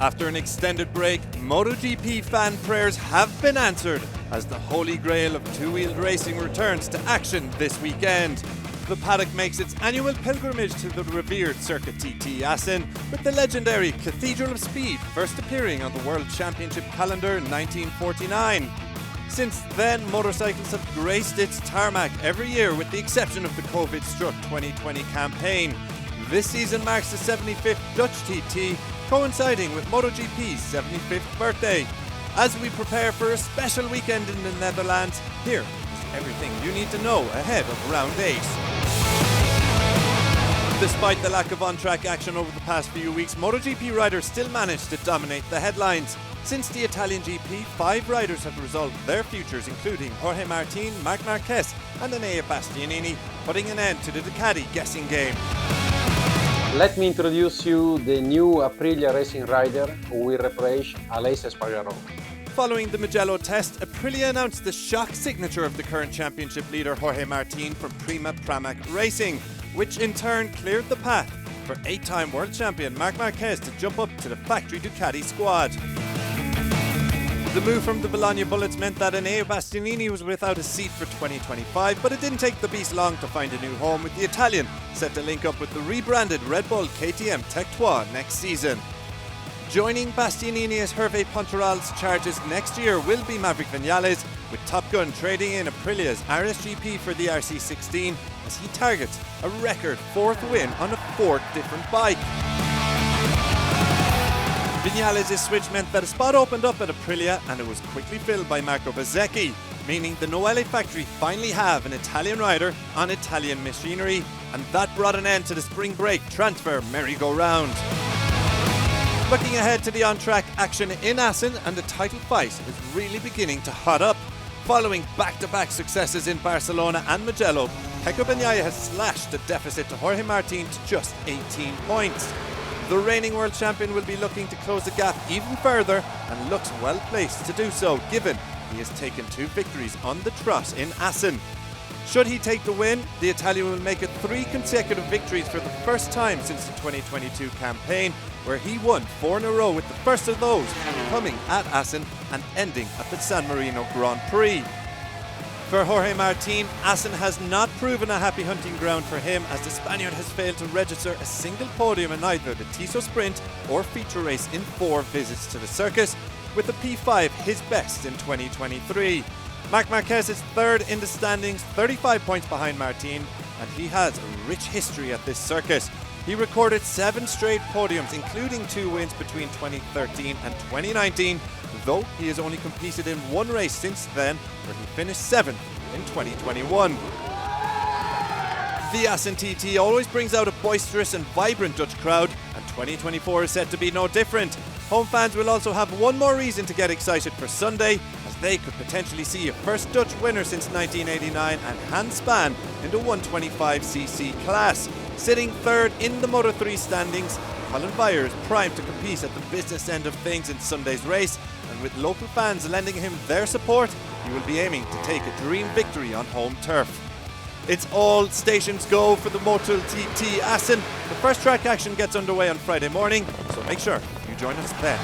After an extended break, MotoGP fan prayers have been answered as the holy grail of two-wheeled racing returns to action this weekend. The paddock makes its annual pilgrimage to the revered Circuit TT Assen, with the legendary Cathedral of Speed first appearing on the World Championship calendar in 1949. Since then, motorcycles have graced its tarmac every year with the exception of the COVID-struck 2020 campaign. This season marks the 75th Dutch TT, coinciding with MotoGP's 75th birthday. As we prepare for a special weekend in the Netherlands, here is everything you need to know ahead of round 8. Despite the lack of on-track action over the past few weeks, MotoGP riders still managed to dominate the headlines. Since the Italian GP, 5 riders have resolved their futures, including Jorge Martin, Marc Marquez and Enea Bastianini, putting an end to the Ducati guessing game. Let me introduce you the new Aprilia racing rider who will replace Aleix Espargaró. Following the Mugello test, Aprilia announced the shock signature of the current championship leader Jorge Martin from Prima Pramac Racing, which in turn cleared the path for 8-time world champion Marc Marquez to jump up to the factory Ducati squad. The move from the Bologna Bullets meant that Enea Bastianini was without a seat for 2025, but it didn't take the beast long to find a new home, with the Italian set to link up with the rebranded Red Bull KTM Tech 2 next season. Joining Bastianini as Hervé Pontaral's charges next year will be Maverick Viñales, with Top Gun trading in Aprilia's RSGP for the RC16 as he targets a record 4th win on a 4th different bike. Viñales' switch meant that a spot opened up at Aprilia and it was quickly filled by Marco Bezzecchi, meaning the Noelle factory finally have an Italian rider on Italian machinery, and that brought an end to the spring break transfer merry-go-round. Looking ahead to the on-track action in Assen, and the title fight is really beginning to hot up. Following back-to-back successes in Barcelona and Mugello, Pecco Bagnaia has slashed the deficit to Jorge Martin to just 18 points. The reigning world champion will be looking to close the gap even further and looks well placed to do so, given he has taken 2 victories on the trot in Assen. Should he take the win, the Italian will make it 3 consecutive victories for the first time since the 2022 campaign, where he won 4 in a row, with the first of those coming at Assen and ending at the San Marino Grand Prix. For Jorge Martin, Assen has not proven a happy hunting ground for him, as the Spaniard has failed to register a single podium in either the Tiso Sprint or feature race in 4 visits to the circuit, with the P5 his best in 2023. Marc Marquez is 3rd in the standings, 35 points behind Martin, and he has a rich history at this circuit. He recorded 7 straight podiums, including 2 wins between 2013 and 2019, though he has only competed in 1 race since then, where he finished 7th in 2021. The Assen TT always brings out a boisterous and vibrant Dutch crowd, and 2024 is set to be no different. Home fans will also have one more reason to get excited for Sunday, as they could potentially see a first Dutch winner since 1989 and Hans Span in the 125cc class. Sitting 3rd in the Moto3 standings, Colin Vyer is primed to compete at the business end of things in Sunday's race, and with local fans lending him their support, he will be aiming to take a dream victory on home turf. It's all stations go for the MotoGP Assen. The first track action gets underway on Friday morning, so make sure you join us then.